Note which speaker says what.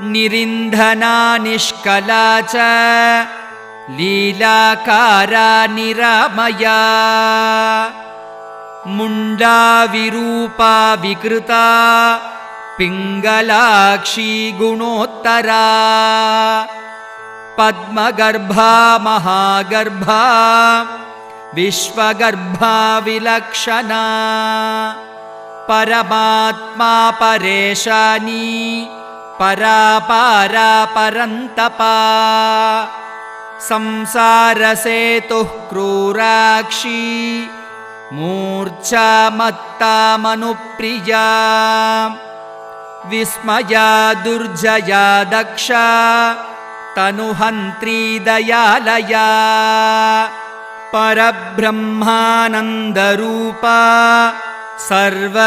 Speaker 1: निरिन्धना निष्कला च लीलाकारा निरामया मुण्डा विरूपा विकृता पिङ्गलाक्षी गुणोत्तरा पद्मगर्भा महागर्भा विश्वगर्भा विलक्षणा परमात्मा परेशानी परापारा परन्तपा संसारसेतुः क्रूराक्षी मूर्छा मत्ता मनुप्रिया विस्मया दुर्जया दक्षा तनुहन्त्री दयालया परब्रह्मानन्दरूपा सर्वसिद्धिविधायिनी।